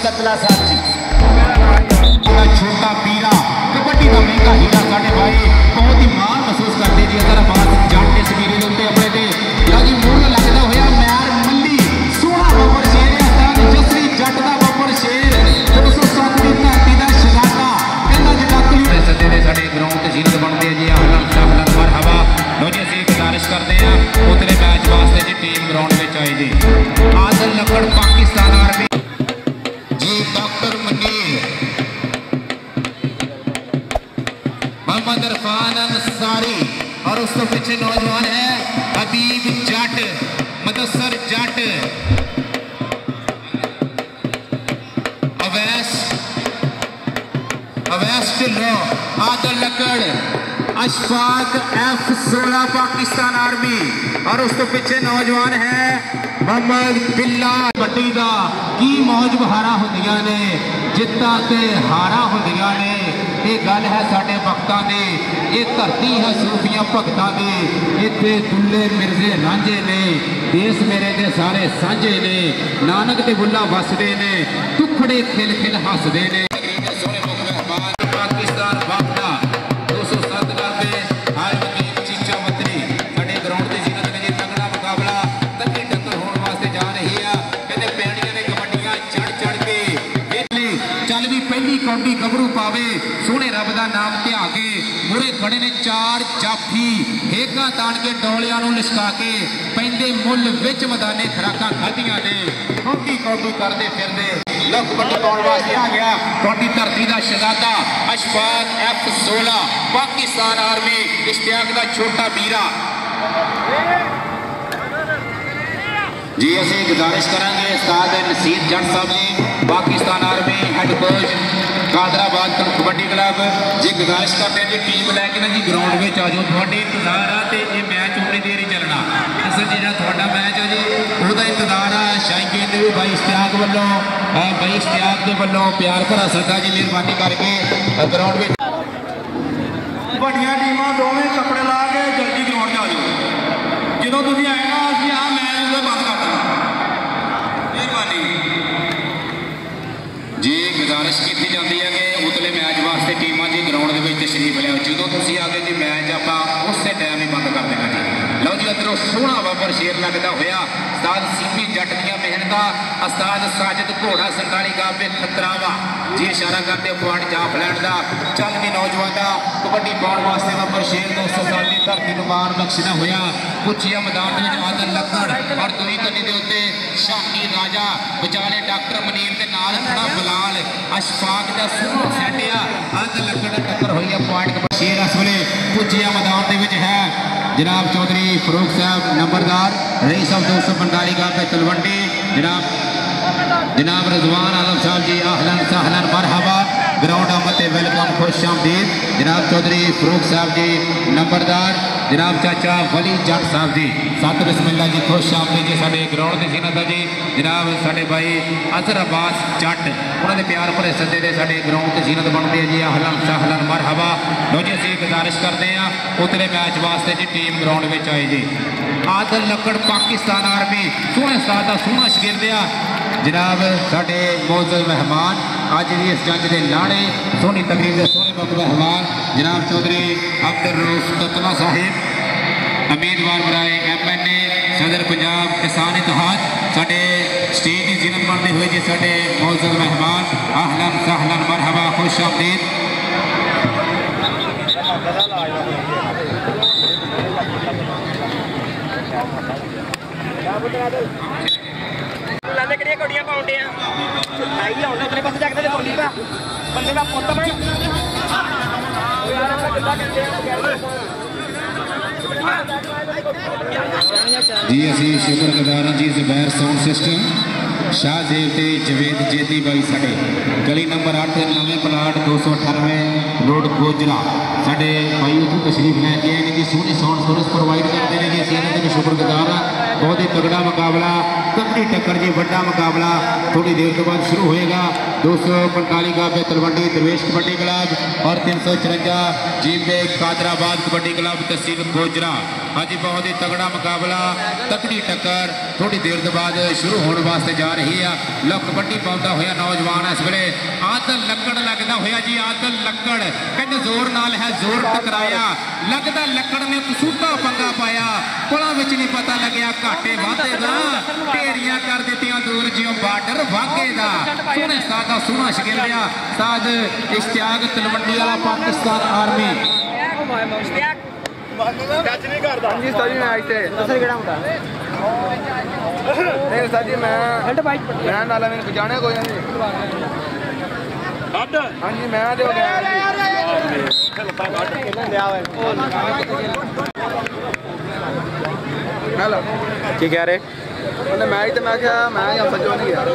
कतला साहब जी छोटा पीरा कबड्डी का महंगा हीरा साढ़े भाई बहुत ही मान महसूस करते जी अगर बात जट इस वीरे के उत्ते अपने ते या जी मुल लगदा होया मैर मल्ली सोहना बबर शेर उस्ताद जसरी जट दा बबर शेर 207 दी धरती दा शगाना कहंदा जटाकली सदे दे साडे ग्राउंड ते जीनत बनदे जी अहलन सहलन मरहबा लो जी असि गुजारिश करते हैं उतरे मैच वास्ते जी टीम ग्राउंड विच आई जी आदल लकड़ पाकिस्तान आर्मी डॉक्टर मुनीर मोहम्मद इरफान अंसारी और उसके पीछे नौजवान है हबीब जट मुदस्सर जट अवैस ढिल्लो आदल लकड़ अशफाक F16 पाकिस्तान आर्मी और उसके पीछे नौजवान है मोहम्मद बिल्ला कबड्डी का की मौज बहारा होंदियां ने जित्तां ते हारा होंदियां ने ये गल है साडे वक्तां दी ये धरती है सूफियां भगतां दी इत्थे दुल्ले मिर्जे रांझे ने देश मेरे दे सारे सांझे ने नानक दे बुल्ला वसदे ने टुकड़े खिल खिल हसदे ने पाकिस्तान वापदा 207 पे हाल में चीचा वतनी साडे ग्राउंड ते जीनत ने जी तगड़ा मुकाबला तगड़ी टक्कर होने वास्ते जा रही है कहते पैणियां ने कबड्डियां चढ़ के चल भी पहली कौडी गबरू पावे सोहने रब दा नाम ध्या के मुरे खड़े ने चार जाफी हेगा तान के डोलियां नूं लिशका के पैंदे मुल विच मैदाने खराकां खाधियां ने कौडी करदे फिरदे लग कबड्डी पाउण वास्ते आ गया कौडी धरती दा शहजादा अशफाक F16 पाकिस्तान आर्मी इश्तियाक दा छोटा बीरा जी असी गुजारिश करांगे उस्ताद नसीर जट साहब ji Pakistan army head coach Qadirabad kabaddi club ji गुजारिश करते हैं जी टीम लैके ना जी ग्राउंड में आ जाओ थोड़े इंतजार आ तो ये मैच उन्नी देर ही चलना असल जो थोड़ा मैच है जी वह इंतजार है शायकी ने भी भाई इश्तियाक वालों भाई इश्तियाक के वालों प्यार भरा सदा जी मेहरबानी करके ग्राउंड में बड़िया टीमां दोवें कपड़े ला के जल्दी ग्राउंड आ जाओ जो तुम आए ना असं आ मैच बंद कर देना मेहरबानी जी गुजारिश की जाती है कि उतले मैच वास्ते टीमां जी ग्राउंड के तशरीफ लिया जो तुम आ गए जी मैच आप उस टाइम ही बंद कर देना जी लो जी अंदरों सोहना बबर शेर लगता होया उस्ताद सीपी जट दियां मेहनत उस्ताद साजिद घोड़ा 47 गाबे खतरावा जी इशारा करते पॉइंट जाफ लैंड का चल भी नौजवान का कबड्डी पाउण वास्ते बबर शेर 200 साल की धरती को मार बख्शना होया पुछिया मैदान में आदल लकड़ और दुई कनी के उत्ते शाही राजा विचाले डॉक्टर मुनीर के नाल खड़ा बलाल अशफाक का 100% आ आदल लकड़ टक्कर हुई है पॉइंट शेर इस वेले पुछिया मैदान के है जनाब चौधरी फरूक साहब नंबरदार रईस साहब 245 का पे तलवंडी जनाब रजवान आलम साहब जी आहलन सहलन मरहबा ग्राउंड आमद वेलकम खुश आमदीद जनाब चौधरी फरूक साहब जी नंबरदार जनाब चाचा वली जट साहब जी सत बिस्मिल्लाह जी खुश आमदीद जी साडे ग्राउंड की जीनत जी जनाब साडे भाई अजहर अब्बास जट उन्होंने प्यार भरे सदे दे साडे ग्राउंड की जीनत बनते हैं जी आहलन सहलन मरहबा लो जी असीं गुजारिश करते हैं उतले मैच वास्ते जी टीम ग्राउंड में आई जी आदल लकड़ पाकिस्तान आर्मी सोहने उस्ताद दा सोहना शगिर्द आ जनाब साडे मौजूद मेहमान अज भी इस जंज के लाने सोहनी तकरीर के सोहने मुख मेहमान जनाब चौधरी अब्दुल रऊफ ततला साहिब उम्मीदवार बराए MNA सदर पंजाब किसान इतिहाद साडे स्टेज की जिनत बनते हुए जी साडे मौजूद मेहमान आहलन सहलन मरहबा खुश आमदीद कौड़ियां पाउंडे आई उतने पास जाके बोली बंदे का पुत जी असी शुक्रगुजार हाँ जी ज़ुबैर साउंड सिस्टम शाहजेब ते जवेद जेती भाई साडे गली नंबर 8 नवे प्लाट 298 रोड गोजरा साडे भाई उत्थों तशरीफ लैके आए जी सोहनी साउंड सर्विस प्रोवाइड करते हैं जी असीं इन्हां दे शुक्रगुजार हाँ। बहुत ही तगड़ा मुकाबला तगड़ी टक्कर जी वड्डा मुकाबला थोड़ी देर के बाद शुरू होएगा। 245 गाबे तलवंडी दरवेश कबड्डी क्लब और 354 जीबे कादराबाद कबड्डी क्लब तहसील गोजरा। हाँ जी बहुत ही तगड़ा मुकाबला तगड़ी टक्कर थोड़ी देर के बाद शुरू होने वास्ते जा रही है। लो कबड्डी पाउंदा होया नौजवान इस वेले आदल लक्कड़ लगता होया जी आदल लक्कड़ कहते जोर नाल है जोर टकराया लगता लक्कड़ ने कसूता पंगा पाया पुलों में नहीं पता लग्या घाटे वाधे का ढेरियां कर दित्तियां दूर जियों बार्डर वाघे का सोहने साथ का सोहना शगिलिया साथ इश्तियाक तलवंडी वाला पाकिस्तान आर्मी टच नहीं करता जी सर मैच से असर केड़ा मुंडा नहीं सर जी मैं नाला मैंने पहचाने कोई नहीं हट हां जी मैं दे हो गया हेलो की कह रहे उन्हें मैच तो मैं क्या मैं समझो नहीं यार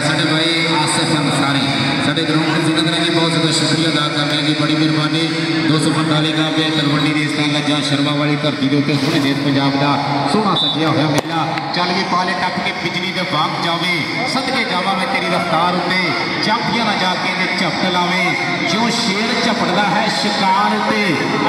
साडे भाई आसिफ अंसारी साडे ग्राउंड की जिन्नत ने बहुत ज़्यादा शुक्रिया अदा करने की बड़ी मेहरबानी। 245 गाबे तलवंडी की स्थान लज्जा शर्मा वाली धरती के उत्ते सोहने देश पंजाब का सोहना सजिया होया मेला चल भी पाले टप के बिजली के बाग जावे सदके जावा मैं तेरी रफ्तार उत्ते जापियां ना जाके ने झपट लावे जो शेर झपटदा है शिकार उत्ते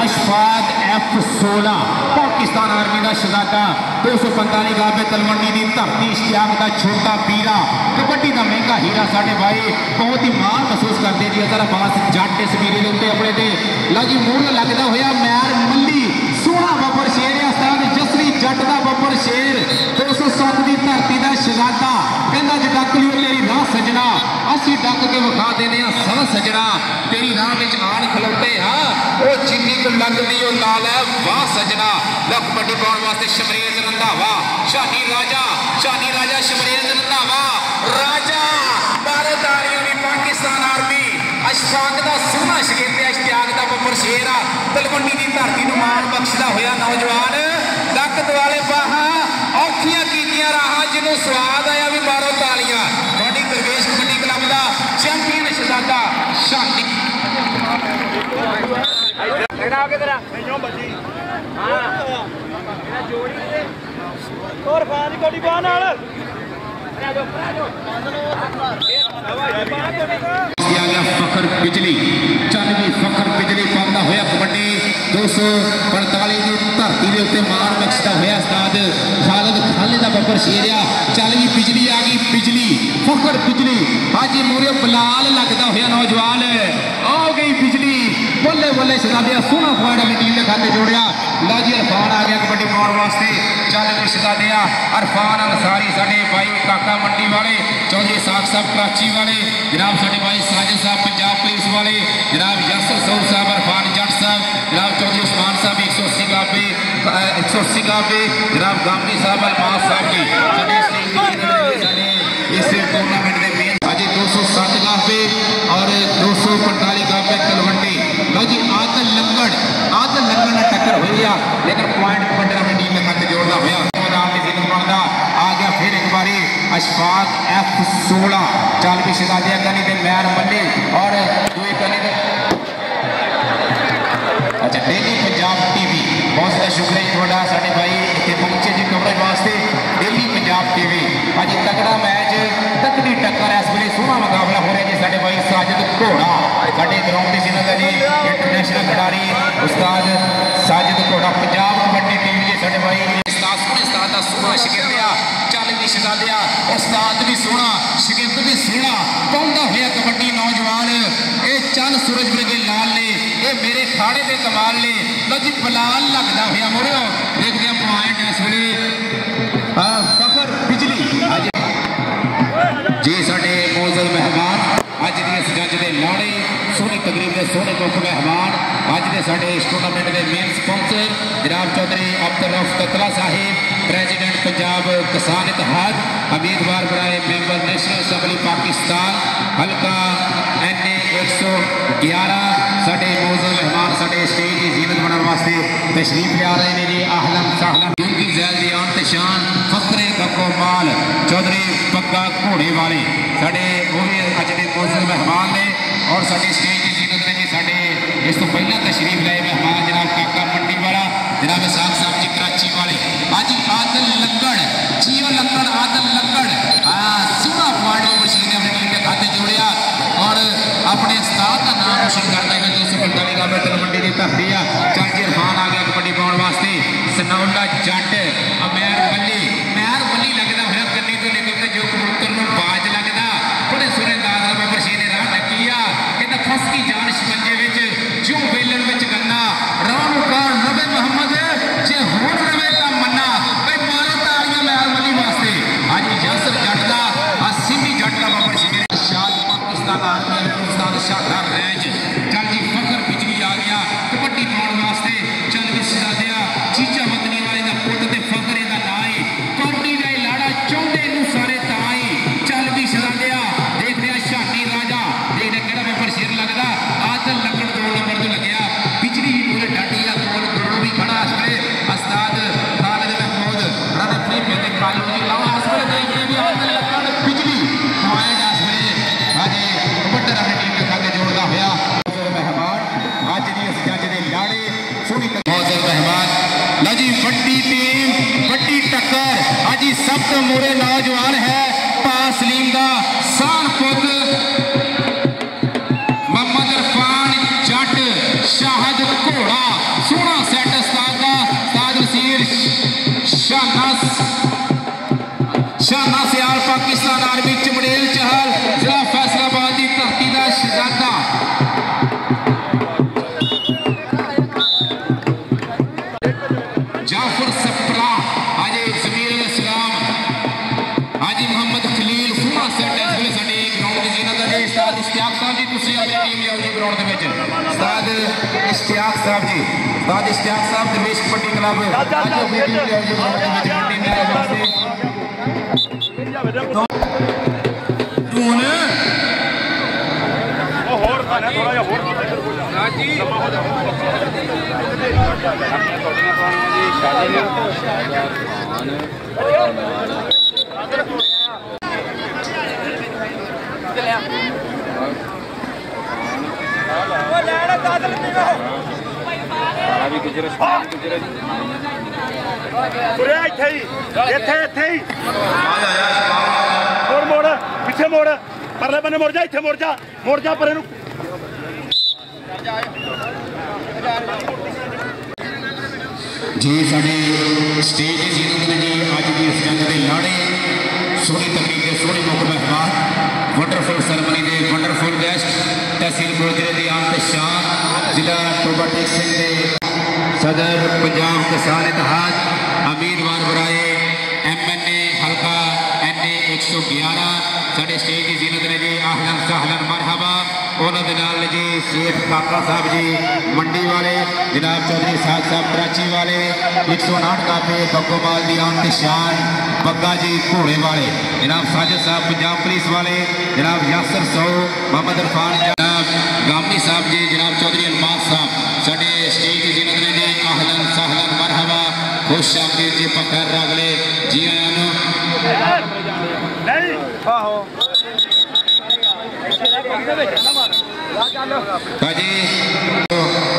अशफाक F16 पाकिस्तान आर्मी का शहजादा 245 गाबे तलवंडी की धरती इश्तियाक का छोटा पीरा कबड्डी का महंगा हीरा साडे भाई बहुत ही मान महसूस करते जी अगर अब्बास जट इस वीरे के उत्ते अपने ते लो जी मूल लगता होया मैर मल्ली सोहना बब्बर शेर उस्ताद जसवी जट का बब्बर शेर 207 की धरती का शहजादा कहना जी डक लियो तेरी राह सजना असी डक के विखा देने सह सजना तेरी राह में आन खलोते हाँ वो जिन्नी को लगती वो नाल है वाह सजना लो कबड्डी पाउण वास्ते शमरेज रंधावा शाही राजा शमरेज रंधावा राजा बारे तालियों की पाकिस्तान आर्मी अशफाक का सोहना शगीर इश्तियाक का बब्बर शेर आ तलवंडी की धरती को मान बख्शदा होया नौजवान डक दुआले बाहा औखियां कीतियां राह जिन्हों स्वाद आया भी बारों तालियां थोड़ी दरवेश कबड्डी क्लब का चैंपियन शहजादा शाही फखर बिजली चल भी फखर बिजली पाता होया कबड्डी 245 की धरती के उत्ते मान बख्शदा होया उस्ताद खालिद खाले का बब्बर शेर आ चल भी बिजली आ गई बिजली फखर बिजली हाजी मूरे बलाल लगता होया नौजवान आ गई बिजली बल्ले बल्ले शहजादे सोहना फाड़ अपनी टीम के खाते जोड़िया लो जी अरफान आ गया कबड्डी पाउण वास्ते चल भी शहजादे अरफान अंसारी साडे भाई काका मंडी वाले चौधरी साख साहब कराची वाले जनाब साडे भाई साजिद साहब पंजाब पुलिस वाले जनाब यासर सऊद साहब अरफान जट साहब जनाब चौधरी उस्मान साहब 180 गाबे जनाब गामनी साहब अलमास साहब जी इस टूर्नामेंट के मेन अज 207 गाबे और 245 गाबे तलवंडी लो जी आदल लंगड़ ने टक्कर हुई है लेकिन पॉइंट कबड्डी अपनी टीम के खाते जोड़ता हुआ बनता आ गया फिर एक बारी अशफाक F16 चल भी शहजादिया कनी ते मैर मल्ली और दूसरी कनी ते अच्छा डेली पंजाब टीवी बहुत ज़्यादा शुक्रिया थोड़ा साढ़े भाई इतने पहुंचे जी कवरेज वास्ते डेली पंजाब टीवी अज तगड़ा मैच तगड़ी टक्कर इस वे सोहना मुकाबला हो रहा जी साढ़े भाई साजिद घोड़ा साढ़े ग्राउंड की जिन्होंने जी इंटरनेशनल खिडारी उस्ताद साजिद घोड़ा पंजाब कबड्डी टीम जी साढ़े भाई उस्ताद का सोहना शगिर्द चल भी शहजादिया उस्ताद भी सोहना शगिर्द भी सोहना पाउंदा होया कबड्डी नौजवान ये चल सूरज वर्गे लाल ने ये मेरे खाड़े के कमाल ने लो जी बलाल लगता होया मुड़ियो देखते हैं पॉइंट इस वे फखर बिजली जी साडे मौजूद मेहमान अज दी इस जज के लाड़े सोहनी तकरीब के सोहने मुख मेहमान अज के साडे इस टूर्नामेंट के मेन स्पॉन्सर जनाब चौधरी अब्दुल रऊफ कतला साहिब प्रेजिडेंट पंजाब किसान इत्तेहाद उम्मीदवार बनाए मेंबर नेशनल असम्बली पाकिस्तान हल्का NA 111 साडे मौजूद मेहमान साडे स्टेज की जीनत बनाने वास्ते तशरीफ ले आ रहे हैं जी। आहलन सहलन उनकी जैल दी आन ते शान फखरे कको माल चौधरी पक्का घोड़े वाले साडे वो भी अज दे मौजूद मेहमान ने और साडे स्टेज की जीनत ने जी। साडे इस तो पहला तशरीफ लाए मेहमान जनाब काका मंडी वाला जनाब साहब साहब जी कराची वाले अज आदल लक्कड़ जियो लक्कड़ आदल लक्कड़ सोना पाड़ो मशीन ने अपनी टीम के खाते जोड़िया और अपने उस्ताद का नाम रोशन करता है। 245 का मैं तलवंडी की धरती आ चाची इरफान आ गया कबड्डी पाने वास्ते। सनौला जट अमेर वली लगता है कन्नी तो निकलते जो कबूतर में बाज लगता बड़े सोहने दादा बाबर शेर ने राह ढकिया कहता फस की जान शिकंजे विच जो वेलन विच गन्ना राह कार रवे मोहम्मद जे हुण रवे ता मन्ना भाई मारो तालियां मेहर वली वास्ते। आज यासर जट दा सिंधी जट दा बाबर शेर शाद पाकिस्तान आर्मी पाकिस्तान शाखा रैंज चल जी फखर बिजली आ गया कबड्डी पाने वास्ते। चल भी सजा दिया चीचा वतनी वाले दा पुੱਤ ते फखरे दा नाई कौडी दा लाड़ा चौंदे नू सारे ताई चल भी सजा दिया देख रहा शानी राजा देख रहा केड़ा बाबर शेर लगदा आदल लक्कड़ 2 नंबर तो लगया बिजली भी पूरे डाटी दा कोल गुरु भी खड़ा असले उस्ताद खालिद महमूद राणा प्रेम ते कालू जी लावा असले देख रहे भी आदल लक्कड़ बिजली पॉइंट असले हाजी कबड्डी अपनी टीम के खाते जोड़दा होया मेहमान आज दी इस जज दे लाड़े सोहनी मौजूद मेहमान लो जी बड़ी टीम बड़ी टक्कर आज सब तो मोरे नौजवान है पासलीम दा सान पुत मोहम्मद इरफान जट शाहद घोड़ा सोहना सैट उस्ताद दा उस्ताद वसीर शाना सियाल पाकिस्तान आर्मी चमड़ेल चहल जिला फैसलाबाद की धरती का शहजादा जाफर सप्रा हाजी जमीर इस्लाम हाजी मोहम्मद खलील सोहना सेट इस वे साडे ग्राउंड की जीनत है। उस्ताद इश्तियाक साहब जी तुसीं अपनी टीम लियाओ जी ग्राउंड दे विच। उस्ताद इश्तियाक साहब जी दरवेश कबड्डी क्लब आज अपनी टीम लियाओ जी ग्राउंड दे विच कबड्डी मैच वास्ते। मोड़ पिछे मोड़ परले बने मुड़ जा इत्थे मुड़ जा परे नूं जी। साडे स्टेज की जीनत ने जी अज की इस जंग के लाड़े सोहनी तकरीर के सोहने मुख मेहमान वंडरफुल सरमनी के वंडरफुल गेस्ट तहसील मोजरे की आन ते शान जिला टोबा टेक सिंह के सदर पंजाब किसान इतिहाद उम्मीदवार बराए MNA हल्का NA 111 साडे स्टेज की जीनत ने जी। आहलन सहलन मरहबा उन्होंने नाल जी शेख काका साहब जी मंडी वाले जनाब चौधरी साहब कराची वाले 159 काफे बग्गोबाल दी आन ते शान बग्गा जी घोड़े वाले जनाब साजिद साहब पंजाब पुलिस वाले जनाब यासर सौ मोहम्मद इरफान जनाब गामी साहब जी जनाब चौधरी अलमास साहब साडे स्टेज की जीनत ने जी। आहलन सहलन मरहबा खुश आमदीद जी पक्का रगले जी आयां नूं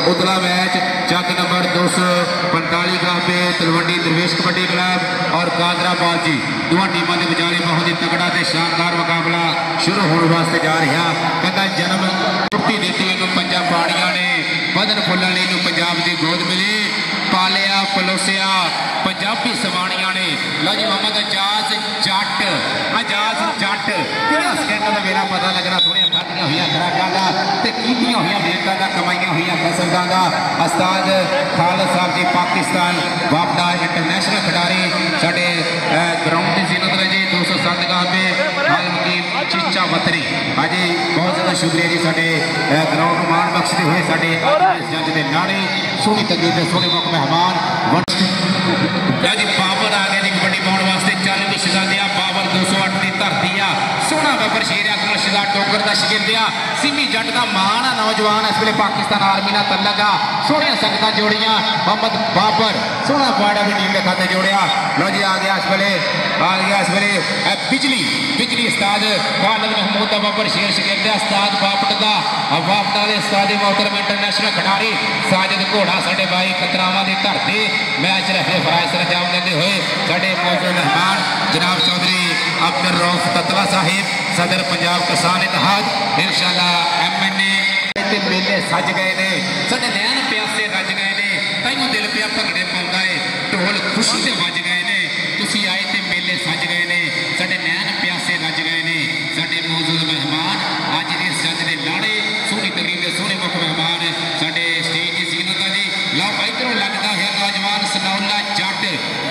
उतला मैच चक नंबर 245 का पे तलवंडी दरवेश कबड्डी क्लब और कादराबाद जी दोनों टीमों के विचारे बहुत ही तगड़ा ते शानदार मुकाबला शुरू होने वास्ते जा रहा। कहता जन्म रुट्टी दी पंजा पाड़िया ने बदन फुलन पंजाब की गोद मिली पालिया पलोसिया पंजाबी सवाणिया ने। लो जी मोहम्मद अजाज जट सेकंड का मेरा पता लगना थोड़िया खादिया हुई खुराकों का कीतिया हुई मेहनत का कमाइया हुई कसरतों का। उस्ताद खालिद साहब जी पाकिस्तान वापदा इंटरनेशनल खिडारी साडे ग्राउंड की जीनत ने जी। 207 का पे चीचा वतनी हाजी बहुत ज़्यादा शुक्रिया जी साडे ग्राउंड मान बख्शते हुए साडे जंज के लाड़े सोहनी तकरीर के सोहने मुख मेहमान जी बाबर आ गया जी कबड्डी पाने वास्ते। चल भी शहजादिया बाबर 208 की धरती आ सोहना बाबर शेर अकबर मुर्शिदा टोकर का शिगिरदिया सिमी जट का मान आ नौजवान इस वे पाकिस्तान आर्मी ना तलक आ सोहनिया संगत जोड़ियां मोहम्मद बाबर सोहना पॉइंट अपनी टीम के खाते जोड़िया। लो जी आ गया इस वे बिजली उस्ताद खालिद महमूद का बाबर शेर शिगिरदिया उस्ताद बापट का बापटा के उस्ताद मोहतरम इंटरनेशनल खिडारी साजिद घोड़ा साडे भाई खतरावां दी धरती मैच रखे फराइज अंजाम देते हुए साडे मौजूद मेहमान जनाब चौधरी अब्दुल रऊफ ततला साहिब सदर पंजाब किसान इतिहाद इंशाअल्लाह MNA मेले सज गए ने साडे नैन प्यासे रज गए ने तैनूं दिल पिया भंगड़े पाउंदा है ढोल खुशी ते वज गए ने तुसीं आए ते मेले सज गए ने साडे नैन प्यासे रज गए ने साडे मौजूद मेहमान अज दे सज दे लाड़े सोहनी तकरीर दे सोहने मुख मेहमान साडे स्टेज दी जीनत जी लो इधरों लगदा है नौजवान सनौला जट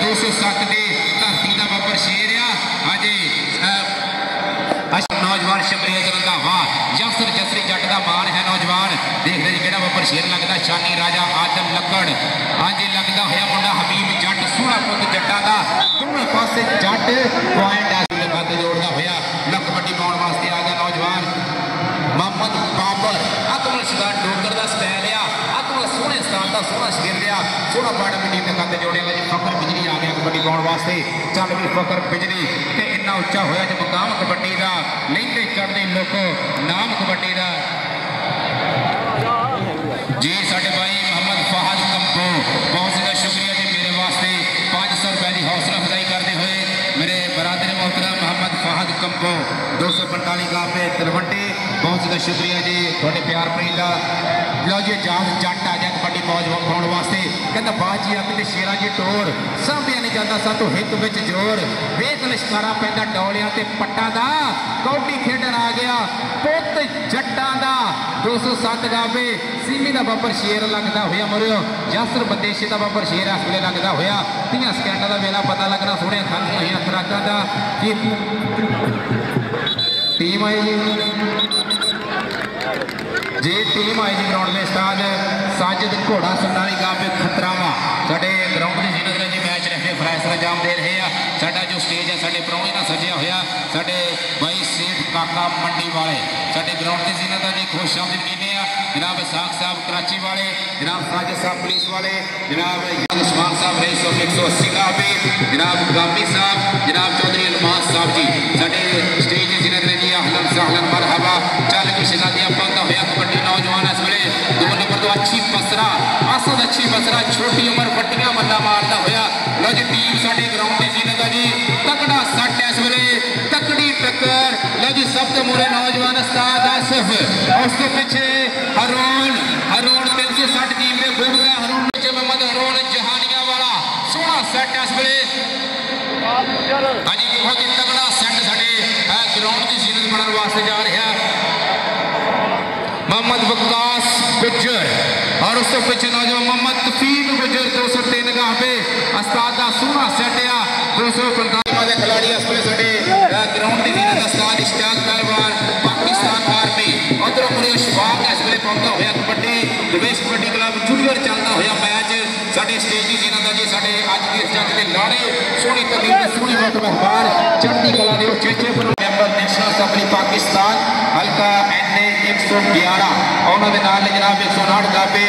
207 दे धरती दा बाबर शेर आ अजे नौजवान शमरीत रंधावा यासर जसरी जट का मान है नौजवान देखते जी कि बाबर शेर लगता शानी राजा आदम लकड़ हाँ जी लगता होया मुंडा हबीब जट सोहना पुत जट्टा का दोनों पासे जट पॉइंट खाते जोड़ता होया लक कबड्डी पाने वास्ते आ गया नौजवान मोहम्मद बाबर अकमल शिदार डोगर का स्टैल आ अकमल सोहने स्थान का सोहना शिगिर लिया सोहना पॉइंट अपनी टीम के खाते जोड़ेगा जी। फकर बिजली आ गया कबड्डी पाने वास्ते चल भी फकर बिजली इन्ना उच्चा होया जो मुकाम कबड्डी का लेंदे चढ़ते लोगों नाम कबड्डी का जी साडे भाई मोहम्मद फहद कंपो बहुत ज़्यादा शुक्रिया जी मेरे वास्ते 500 रुपए की हौसला अफजाई करते हुए मेरे बरादर मोहतरम मोहम्मद फहद कंपो 245 का पे तलवंडी बहुत ज़्यादा शुक्रिया जी थोड़े प्यार प्रीला। लो जी जाग जट आ गया कबड्डी मौज पाने वास्ते कहता बाजी अग ते शेरा जी टोर सामभिया नहीं जाता सा तो हित विच जोर वेख लिशकारा पैंदा डौलिया ते पट्टा दा कौडी खेडन आ गया पुत जट्टां दा 207 गावे सीमी दा बाबर शेर लगदा होया मरियो यासर बंदेशे दा बाबर शेर इस वेले लगदा होया 30 सेकंड दा वेला पता लगना सोहणे खाने होइयां खुराकां दा कि टीम आई जी टीम आई जी ग्राउंड में उस्ताद साजिद घोड़ा सुनारी गांव में खतरावा साडे ग्राउंड की जीनत जी मैच रखे फराइज अंजाम दे रहे हैं साडा जो स्टेज है साडे परौणे नाल सजिया होया साडे भाई सेठ काका मंडी वाले साडे ग्राउंड की जीनत जी खुश आमदीद कहने जनाब साग साहब कराची वाले जनाब साजिद साहब पुलिस वाले जनाब उस्मान साहब रईस 180 का पे जनाब गामी साहब जनाब चौधरी अलमास साहब जी साडे स्टेज की जीनत जी अहलन सहलन मरहबा चल के शनादियां पांदा होया कबड्डी नौजवान इस वेले 2 नंबर तो अच्छी बसरा असद अच्छी बसरा छोटी उम्र फट्टियां मल्ला मारता होया। लो जी टीम साडे ग्राउंड की जीनत जी तकड़ा सट इस वेले तकड़ी टक्कर लो जी सब तो मुरे नौजवान उस्ताद आसिफ उसके पीछे हरून 360 टीम में घूम गया हरून पीछे मोहम्मद हरून जहानिया वाला सोहना सेट इस वेले हाँ जी बहुत ही तगड़ा सेट साडे ग्राउंड की जीनत बनने वास्ते जा रहा मोहम्मद वकास गुज्जर और उसके पीछे नौजवान मोहम्मद तफीक गुज्जर 203 गाह पे उस्ताद का सोहना सेट आ 245 खिलाड़ी इस वेले साडे ग्राउंड की जीनत उस्ताद इश्तियाक पहलवान पाकिस्तान आर्मी उधरों पूरे शबाब इस वेले पहुंचता होया कबड्डी प्रवेश कबड्डी क्लब जूनियर चलता होया मैच साडे स्टेज की जीनत जी साडे अज के जग के लाड़े सोहनी तकरीर सोहनी वक्त मेहमान चढ़ती कला के चेचे मैंबर नेशनल असैम्बली पाकिस्तान हल्का NA 111 उन्होंने नाल जनाब 159 गाबे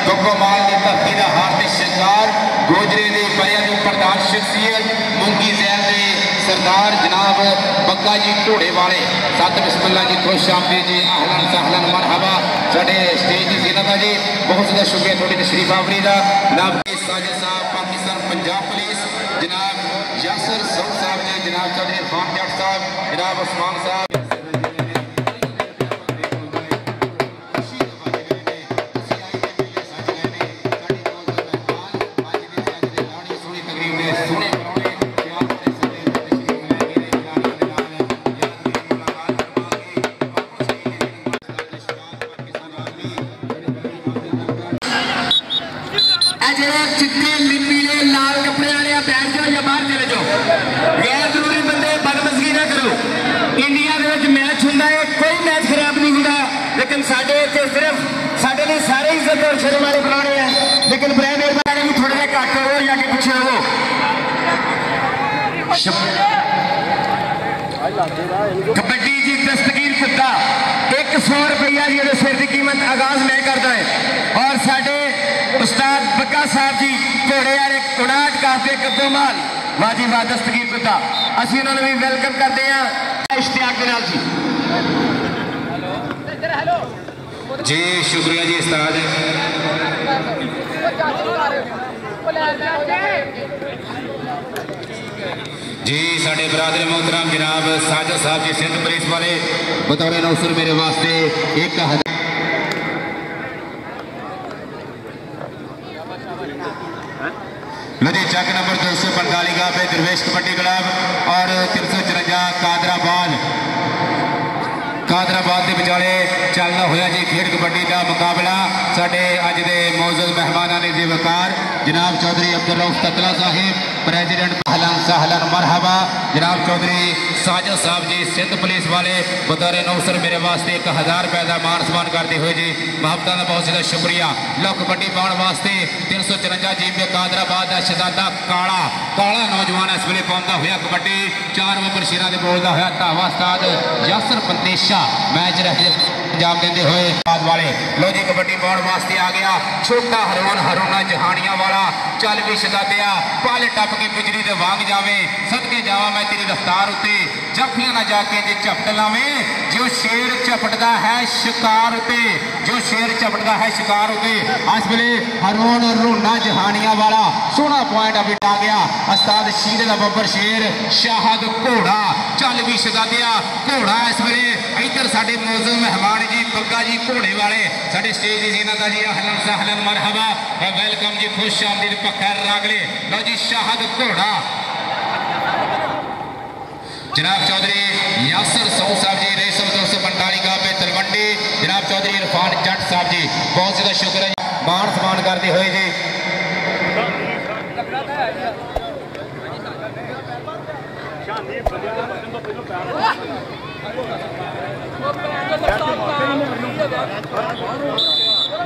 गोगोमाल की धरती का हार्दिक शंगार गोजरे के बड़े प्रधान शख्सियत मुंगी जैल के सरदार जनाब बग्गा जी घोड़े वाले सत बिस्मिल्लाह जी खुश आमदीद जी आहलन सहलन मरहबा साडे स्टेज की जीनत जी बहुत ज़्यादा शुक्रिया थोड़ी तशरीफ आवरी का जनाब साजिद साहब पाकिस्तान पंजाब पुलिस जनाब यासर सऊद साहब जी जनाब चौधरी खान जट साहब जनाब उस्मान साहब चिट्टे नीले लाल कपड़े वाले बैठ जाओ या बाहर चले जाओ गैर जरूरी बंदे बदमजगी ना करो। इंडिया मैच होंगे कोई मैच खराब नहीं होंगे लेकिन साढ़े इतने सिर्फ साढ़े लिए सारे इज्जत और शर्म वाले बुलाने हैं लेकिन बड़े मेहरबानी भी थोड़े जिहे घट हो या कि पीछे हो। कबड्डी की दस्तगीर कुत्ता 100 रुपया जी सिर की कीमत आगाज मैं करता है। और साडे उस्ताद बक्का साहब जी घोड़े वाले 59 काफे कद्दो माल वाजी वाह दस्तगीर कुत्ता असी उन्होंने भी वेलकम करते हैं इश्तियाक के नाल जी शुक्रिया जी उस्ताद जी साढ़े बरादर मोहतरम जनाब साजिद साहब जी सिंध पुलिस वाले बतौर नौसर मेरे वास्ते 1000 लजी चक नंबर 245 का पे दरवेश कबड्डी क्लब और 354 कादराबाद के विचाले चलना होया जी खेड कबड्डी का मुकाबला साडे अज दे मौजूद मेहमानां ने वकार जनाब चौधरी अब्दुल रऊफ ततला साहिब प्रेसिडेंट अहलन सहलन मरहबा जनाब चौधरी साजिद साहब जी सिंध पुलिस वाले बतौर नौसर मेरे वास्ते 1000 रुपए का मान सम्मान करते हुए जी मोहब्बत का बहुत ज़्यादा शुक्रिया। लो कबड्डी पाने वास्ते 354 जीबी कादराबाद का शहजादा काला काला नौजवान इस वेले पाता हुआ कबड्डी 4 ओवर शेरा के बोलता हुआ धावा उस्ताद यासर बंदेशा मैच अंजाम देते हुए बाद वाले लो जी कबड्डी पाने वास्ते आ गया छोटा हरोना जहानिया वाला चल भी शहजादिया पाले टप के बिजली दे वांग जावे सदके जावा मैं तेरी रफ्तार उत्ते जाफियां ना जाके जे झपट लावे जो शेर झपटदा है शिकार उत्ते जो शेर झपटदा है शिकार उत्ते इस वेले हरोना जहानिया वाला सोहना पॉइंट अभी आ गया उस्ताद शीरे दा बब्बर शेर शाहद घोड़ा चल भी शहजादिया घोड़ा इस वेले इधर साडे मौजूद मेहमान जी बग्गा जी घोड़े वाले साडे स्टेज की जीनत जी अहलन सहलन मरहबा वेलकम जी खुश आमदीद पखैर रागले लो जी शाहद घोड़ा जनाब चौधरी यासर सौ साहब जी रेसम 245 का पे तलवंडी जनाब चौधरी इरफान जट साहब जी बहुत ज़्यादा शुक्र है मान सम्मान करते हुए जी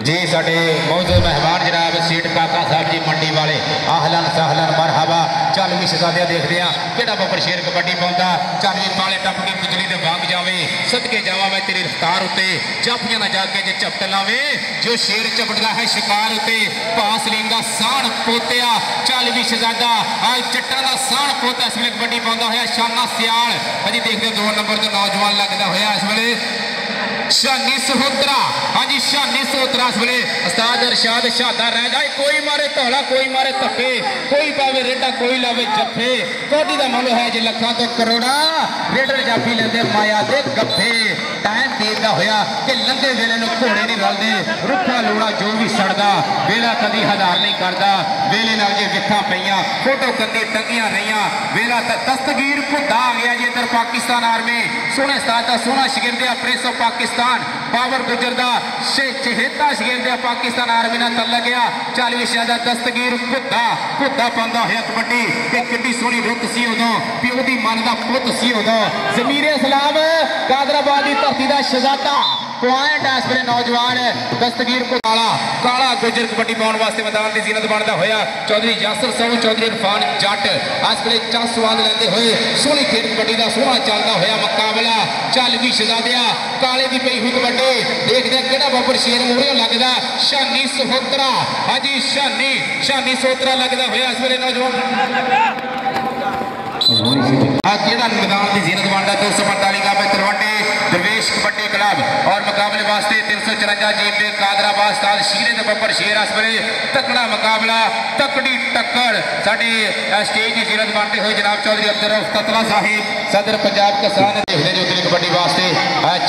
जी साडे मौजूद मेहमान जनाब सीट काका साहब जी मंडी वाले आहलन सहलन मरहबा चल भी शहजादिया देखते हैं कि बब्बर शेर कबड्डी पाता चल भी पाले टप के बिजली दे वांग जावे सदके जावा मैं तेरी रफ्तार उत्ते जाफियां ना जाके जे झपट लावे जो शेर झपटदा है शिकार उत्ते पासलीन दा साण पोतिया चल भी शहजादा आज जट्टां दा साण पोता इस वेले कबड्डी पाता होया शाना सियाल अजी देखते 2 नंबर तो नौजवान लगता होया इस वेले शानी सहोत्रा हाँ जी शानी सहोत्रा इस वेले उस्ताद अरशाद शादा रह जाए कोई मारे धौला कोई मारे धक्के कोई पावे रेडा कोई लावे जफे कोडी दा मुल है जी लखां तो करोड़ा रेडर जाफी लेंदे माया दे गफे टाइम बीतदा होया कि लंघे वेले नूं घोड़े नहीं रलदे रुखा लूड़ा जो भी सड़दा वेला कदी हदार नहीं करदा वेले नाल जे विखां पईयां फोटो कंदे टंगियां रहियां वेला दस्तगीर खुदा आ गया जी इधर पाकिस्तान आर्मी सोहने उस्ताद दा सोहना शिगिर्द प्रेस ऑफ पाकिस्तान पावर गुजरदा चहेता शिगिर्द पाकिस्तान आर्मी नाल तल गया चल भी शहदा दस्तगीर खुदा पांदा होया कबड्डी ते किड्डी सोहनी रुत सी उदों प्यो दी मन दा पुत सी उदों ज़मीर इस्लाम कादराबाद दी धरती दा शहजादा पॉइंट इस वेले नौजवान दस्तगीर को काला गुजर कबड्डी पाने वास्ते मैदान की जीनत बनता होया चौधरी यासर साहब चौधरी इरफान जट इस वेले चंद स्वाद लेंदे होए सोहनी खेड कबड्डी का सोहना चलता होया मुकाबला चल भी शहजादिया काले की पई हुई कबड्डी देखते किहड़ा बब्बर शेर मूहरे लगता शानी सहोत्रा हाजी शानी सहोत्रा लगता होया इस वेले नौजवान मैदान की जीनत बनता 245 का तलवंडी दरवेश कबड्डी क्लब और मुकाबले वास्ते 354 जीबी कादराबाद उस्ताद शीरे दे बब्बर शेर इस वेले तकड़ा मुकाबला तकड़ी टक्कर साडी स्टेज की जीनत बनते हुए जनाब चौधरी अब्दुल रऊफ ततला साहिब सदर पंजाब किसान देखने जो कबड्डी वास्ते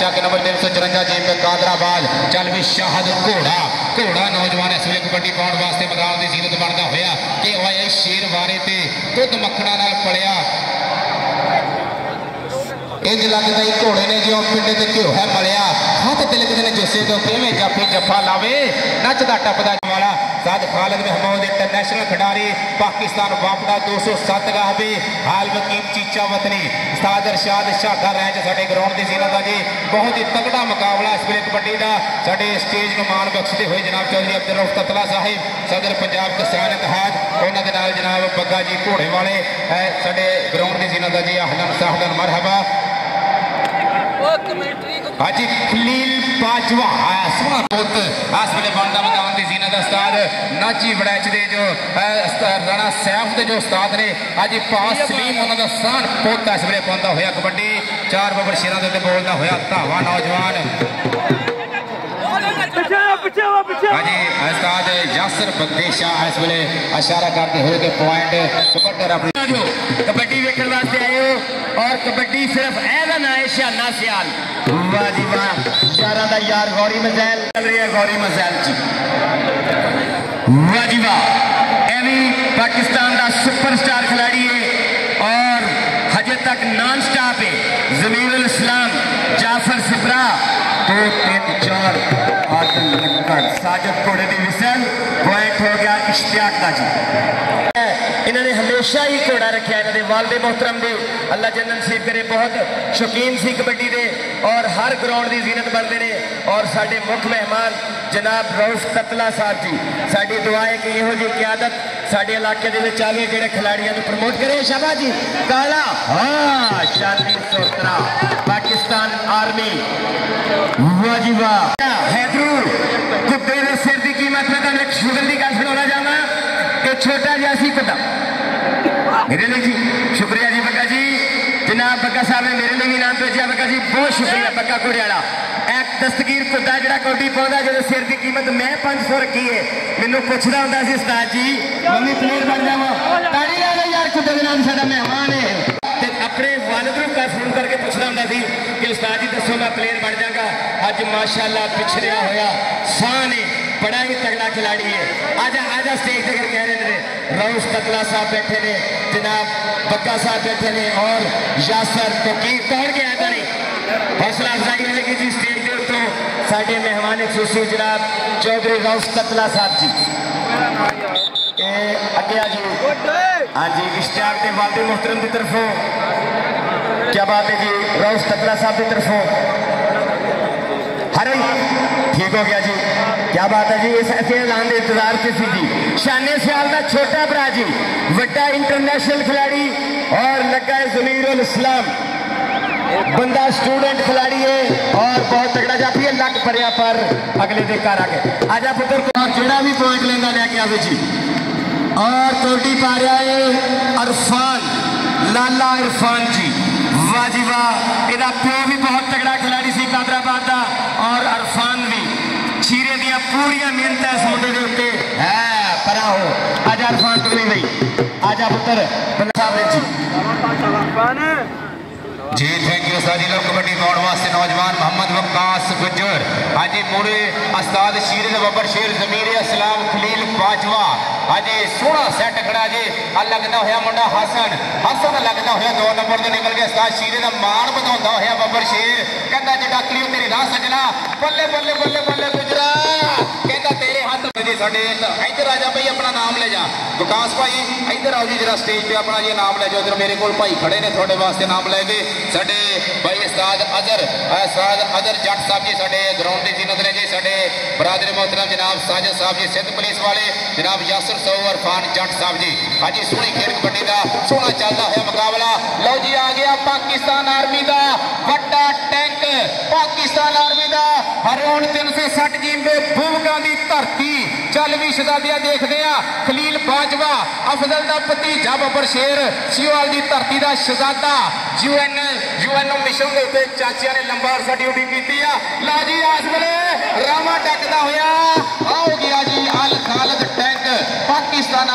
चक नंबर 354 जीबी कादराबाद चल भी शाहद घोड़ा नौजवान इस वेले कबड्डी पाने वास्ते मैदान की जीनत बनता होया कि शेर वारे ते दुध मक्खणा नाल पलिया इंज लगता ही घोड़े ने जो पिंडे ते घ्यो है मलिया हाथ तिलकदे ने जिसे तो किवें जाफी जफा लावे नचदा टपदा वाला साद खालिद महमूद इंटरनेशनल खिडारी पाकिस्तान वापदा 207 गाहबी हाल वकीम चीचा वतनी उस्ताद अरशाद शादा रैंच साडे ग्राउंड की जीनत जी बहुत ही तगड़ा मुकाबला इस वेले कबड्डी का साडे स्टेज को मान बख्शते हुए जनाब चौधरी अब्दुल रऊफ ततला साहिब सदर पंजाब किसान इत्तेहाद उन्होंने नाल जनाब बग्गा जी घोड़े वाले साडे ग्राउंड की जीनत जी अहलन सहलन मरहबा हाजी खलील बाजवा सोना पुत इस वे बनता मैदान की जीनत उस्ताद नाजी वड़ैच के जो राणा सैफ के जो उस्ताद ने हाजी पास सलीम उन्होंने सान पुत इस वे पाता हुआ कबड्डी 4 बबर शेरों के बोलता हुआ धावा नौजवान हाजी उस्ताद यासर बगदेशा इस वे इशारा करते हुए कि पॉइंट कबड्डर अपनी कबड्डी वेखने वास्ते आए हो और कबड्डी सिर्फ ऐसा ना है शाना सियाल वाह जी वाह यारा दा यार गौरी मजैल चल रही है गौरी मजैल जी वाह जी वाह एवी पाकिस्तान का सुपरस्टार खिलाड़ी है और हजे तक नॉन स्टॉप है जमीरुल इस्लाम जाफर सिपरा 2 3 4 आदम लक्कड़ साजिद घोड़े की विसल पॉइंट हो गया इश्तियाक का जी इन्होंने हमेशा ही घोड़ा रखा इन्होंने वालदे मोहतरम दे अल्लाह जन्नत नसीब करे बहुत शौकीन सी कबड्डी दे और हर ग्राउंड की जीनत बनते हैं और साडे मुख्य मेहमान जनाब रऊफ कतला साहब जी साडी दुआ है कि इहो जी क़यादत साडे इलाके दे विच आवे जेड़े खिलाड़ियों को प्रमोट करे शाबाश जी काला हाँ शानदार सोतरा पाकिस्तान आर्मी वाह जी वाह हैदरू कुत्ते दे सिर की कीमत में तुहानू शुगर की गल सुनाना चाहना कि छोटा जिहा सी कुत्ता मेरे लिए जी शुक्रिया जी बग्गा जी जनाब बग्गा साहब ने मेरे लिए भी नाम भेजा बग्गा जी बहुत शुक्रिया बग्गा घोड़े वाला एक दस्तगीर कुत्ता जो कौडी पाँदा जो सिर की कीमत मैं 500 रखी है मैनू पूछता होंगे सी उस्ताद जी मम्मी प्लेयर बन जावा ताड़ी ला लो यार कुत्ते के नाम साडा मेहमान है अपने वालिद का फोन करके पूछना होंगे सी कि उस्ताद जी दसो मैं प्लेयर बन जाऊंगा अज माशाअल्लाह पिछड़िया होया शान है बड़ा ही तगड़ा खिलाड़ी है आजा आजा स्टेज पर कह रहे हैं रऊफ कतला साहब बैठे ने जनाब बग्गा साहब बैठे ने और यासर तो की कौन गया था नहीं हौसला अफजाई रहेगी जी स्टेज के उत्तों साढ़े मेहमान खूसी जनाब चौधरी रऊफ कतला साहब जी अगे जी हाँ जी इश्तियाक के वालिद मोहतरम की तरफों क्या बात है जी रऊफ कतला साहब की तरफों हरे ठीक हो गया जी क्या बात है जी इस ऐसे ऐलान के इंतजार से सी जी शाने सियाल का छोटा भरा जी वड्डा इंटरनेशनल खिलाड़ी और लगा है जमीरुल इस्लाम बंदा स्टूडेंट खिलाड़ी है और बहुत तगड़ा जाती है लग परिया पर अगले दे घर आके आजा पुत्र को जोड़ा भी पॉइंट लेना लेके आवे जी और कौडी पा रहा है इरफान लाला इरफान जी वाह जी वाह इहदा प्यो भी बहुत तगड़ा खिलाड़ी सी कादराबाद का और इरफान भी चीरे दियां पूरियां मेहनत इस मुद्दे के उत्ते है परा हो आजा इरफान तुम नहीं भाई आजा पुत्र पंजाब जी जी थैंक यू साजी लोग कबड्डी पाने वास्ते नौजवान मोहम्मद वक्कास गुज्जर हाजी पूरे उस्ताद शीर बबर शेर जमीर इस्लाम खलील बाजवा हाजी सोहना सैट खड़ा जी लगता होया मुंडा हसन हसन लगता होया 2 नंबर तो निकल गया उस्ताद शीरे का मान बढ़ाता होया बबर शेर कहता जी डाकरी तेरी राह सजना बल्ले बल्ले बल्ले बल्ले गुजरा कहता तेरे हाथ जी साडे इधर आ जा भाई अपना नाम ले जा विकास भाई इधर आओ जी जरा स्टेज पे अपना जी नाम ले जाओ इधर मेरे को भाई खड़े ने थोड़े वास्ते नाम ले गए साडे भाई उस्ताद अजर जट साहब जी साडे ग्राउंड की जीनत ने जी साडे बरादरी मोहतरम जनाब साजिद साहब जी सिंध पुलिस वाले जनाब यासर सौ इरफान जट साहब जी हाजी सोहनी खेल कबड्डी का सोहना चलता हुआ मुकाबला लो जी आ गया पाकिस्तान आर्मी का वड्डा टैंक पाकिस्तान आर्मी का हरियाण 360 जी के भूमका की धरती चल भी शहजादिया देखते हैं खलील बाजवा अफजल का भतीजा बबर शेर सियोल की धरती का शहजादा यूएन मिशन के उत्ते चाचिया ने लंबार सा ड्यूटी की ला जी इस वेले रामा टकदा होया आओ गया जी अल खालद टैंक पाकिस्तान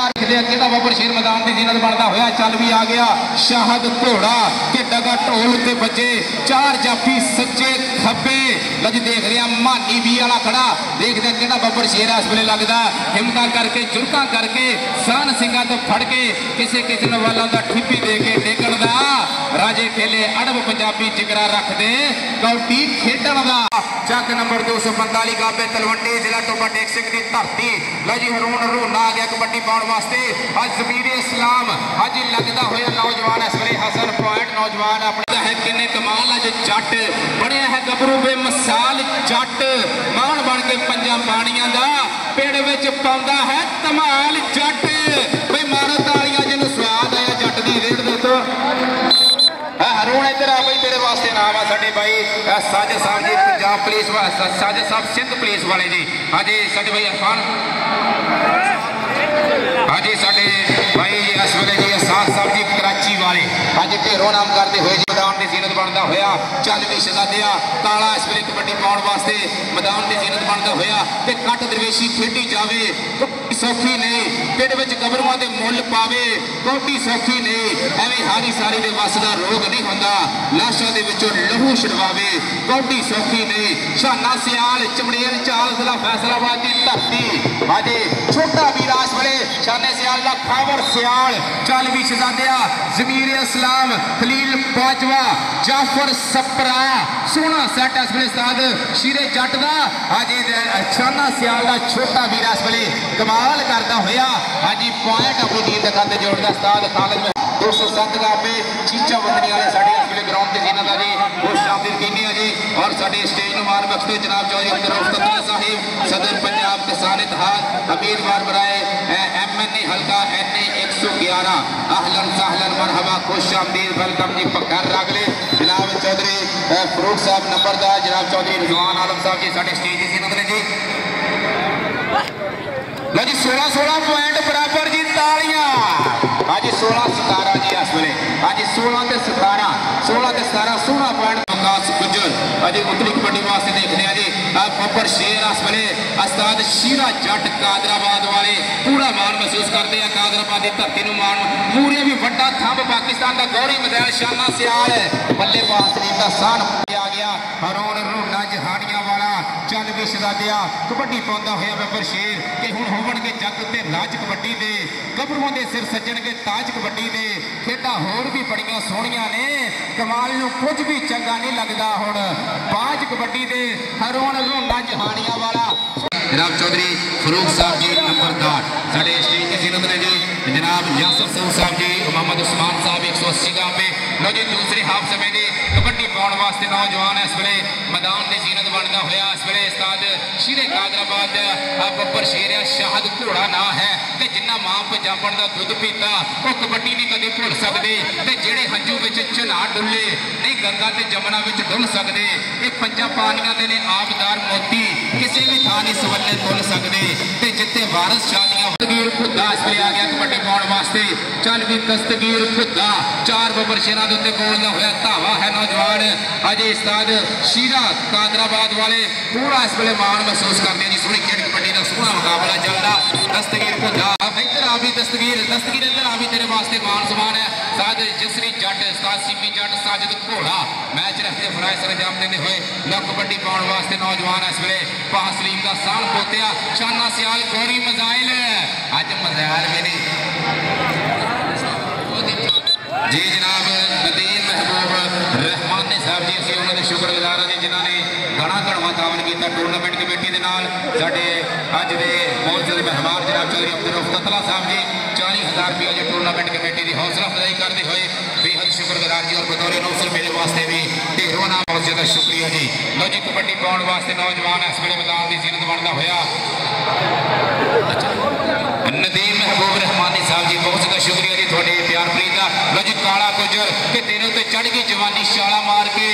बबर शेर मैदान की जीनत बनता होया चल भी आ गया शाहद घोड़ा के डगा ढोल उत्ते बजे 4 जाफी सज्जे खब्बे लज देख रहे मानी भी वाला खड़ा देखते कि बबर शेर इस वेले लगता हिम्मत करके जुर्का करके सान सिंगा तो फड़ के किसी किसी वालों का ठिप्पी दे के टेकन का राजे खेले अड़ब पंजाबी जिगरा रखते कौटी खेडन का चक नंबर 245 गाबे तलवंडी जिला टोबा टेक सिंह की धरती लो जी हरूण हरूना आ गया कबड्डी पाने वास्ते अज जमीर इस्लाम अज लगता होया नौजवान इस वेले हसन पॉइंट नौजवान अपना है किन्ने कमाल अज जट बड़िया है गबरू बेमिसाल जट मान बन के पंजा पानिया का पेड़ विच पाउंदा है धमाल जट भाई मारो तालियां जिन्हों स्वाद आया जट की रेड़ दे तो हरूण इधर आ भाई तेरे वास्ते नाम आ साडे भाई साजिद साहब जी पंजाब पुलिस साजिद साहब सिंध पुलिस वाले जी। हाँ जी साडे भाई इरफान, हाँ जी साडे भाई इस वेले जी असाद साहब जी कराची वाले। हाँ जी ढेरों नाम करते हुए जी मैदान की जीनत बनता होया चल भी शहजादिया काला इस वेले कबड्डी पाने वास्ते मैदान की जीनत बनता होया ते कट दरवेशी खेडी जावे सौखी नहीं, ढिड विच गबरूआं दे मुल पावे कोटी सौखी नहीं, एवें हारी सारी दे वस दा रोग नहीं हुंदा, लाशां दे विचों लहू छड़वावे कोटी सौखी नहीं। शाना सियाल चमड़ेल चाल जिला फैसलाबाद की धरती। हाँ जी छोटा वीरास वाले शाने सियाल का खावर सियाल चल भी शहजादिया जमीर इस्लाम खलील पांचवा जाफर सपरा सोहना सैट इस वेले उस्ताद शीरे जट दा। हाँ जी शाना सियाल का छोटा वीरास वाले कमाल करता होया। हाँ जी पॉइंट अपनी टीम के खाते जोड़ता उस्ताद खालिद 207 का पे चीचा बंदनी वाले साढ़े इस वेले ग्राउंड की जीनत है जी वो शामिल कीने है जी। और साढ़े स्टेज में मान बख्शते जनाब चौधरी अब्दुल साहिब सदर पंजाब किसान इत्तेहाद उम्मीदवार बनाए MNA हल्का NA 111 अहलन सहलन मरहबा खुश आमदीद वेलकम जी पक्कर रागले जनाब चौधरी फरूक साहब नंबरदार जनाब चौधरी रिजवान आलम साहब जी साढ़े स्टेज की जीनत ने जी। लो जी 16 पॉइंट बराबर जी तालियां। हाँ जी 16-17 जी इस वेले। हाँ जी 16-17 16 पॉइंट गुजर। हाँ जी उतली कबड्डी वास्ते देखते हैं जी बब्बर शेर इस वेले उस्ताद शीरा जट कादराबाद वाले पूरा मान महसूस करते हैं कादराबाद की धरती को मान मूरे भी बड़ा थंब पाकिस्तान का गौरी मैदान शाना सियाल बल्ले पास का सान आ गया हरोन रोना जहानिया वाला चल भी शहजादिया कबड्डी पाਉਂਦਾ ਹੋਇਆ बब्बर शेर कि हुण होवणगे जग ते राज कबड्डी दे गभरूआं दे सिर सज्जणगे ताज कबड्डी दे खेडां होर भी बड़ियां सोहणियां ने कमाल नूं कुछ भी चंगा नहीं लगदा हुण बाज कबड्डी दे हरोन रोना जहानिया वाला जनाब चौधरी फरूक साहब जी नंबरदार साढ़े स्टेज की जीनत ने जी जनाब यासर सऊद साहब जी मोहम्मद उस्मान साहब 180 का पे। लो जी दूसरे हाफ समय की कबड्डी पाने वास्ते नौजवान इस वेले मैदान की जीनत बनता होया इस वेले उस्ताद शीरे कादराबाद बब्बर शेर शाहद घोड़ा ना है कि जिन्ना मां पंजाबण का दुध पीता वो कबड्डी नहीं कभी भुल सकते ते जेड़े हंजू विच झना डुले नहीं गंगा ते जमुना विच डुल सकते ये पंजा पानियां दे ने आबदार मोती किसी भी थां नहीं सवले तुल सकते ते जिथे वारस शादियां दस्तगीर खुदा इस वेले आ गया कबड्डी पाने वास्ते चल भी दस्तगीर खुदा 4 बब्बर शेरां दे उत्ते बोलदा होया धावा है नौजवान अजे उस्ताद शीरा कादराबाद वाले पूरा इस वेले मान महसूस करते हैं जी सोहनी खेड कबड्डी का सोहना मुकाबला चलदा दस्तगीर खुदा इधर आ भी दस्तगीर इधर आ भी तेरे वास्ते मान समान है साद जसरी जट उस्ताद सिमी जट साजिद घोड़ा मैच रखते फराइज सर अंजाम देते हुए लो कबड्डी पाने वास्ते नौजवान इस वेले पाह सलीम का साल पोतिया शाना सियाल गौरी मजाइल अज मजाइल भी नहीं जी जनाब नदीम महबूब रहमानी साहब जी असं उन्होंने शुक्रगुजार हैं जिन्होंने घना घड़वा तावन किया टूरनामेंट कमेटी के नाल साडे अज के मौजूद मेहमान जनाब चौधरी अब्दुल ततला साहब जी 40,000 रुपया जो टूरनामेंट कमेटी की हौसला अफजाई करते हुए बेहद शुक्रगुजार जी और बतौर नौसर मेरे वास्ते भी ढेरों नाम बहुत ज्यादा शुक्रिया जी। लो जी कबड्डी पाने वास्ते नौजवान इस वेले मैदान की जीनत बनता होया नदीम महबूब रहमानी साहब जी बहुत ज्यादा शुक्रिया जी थोड़े प्यार प्रीत का। लो जी काला गुजर के तेरे उत्ते चढ़ गई जवानी छाला मार के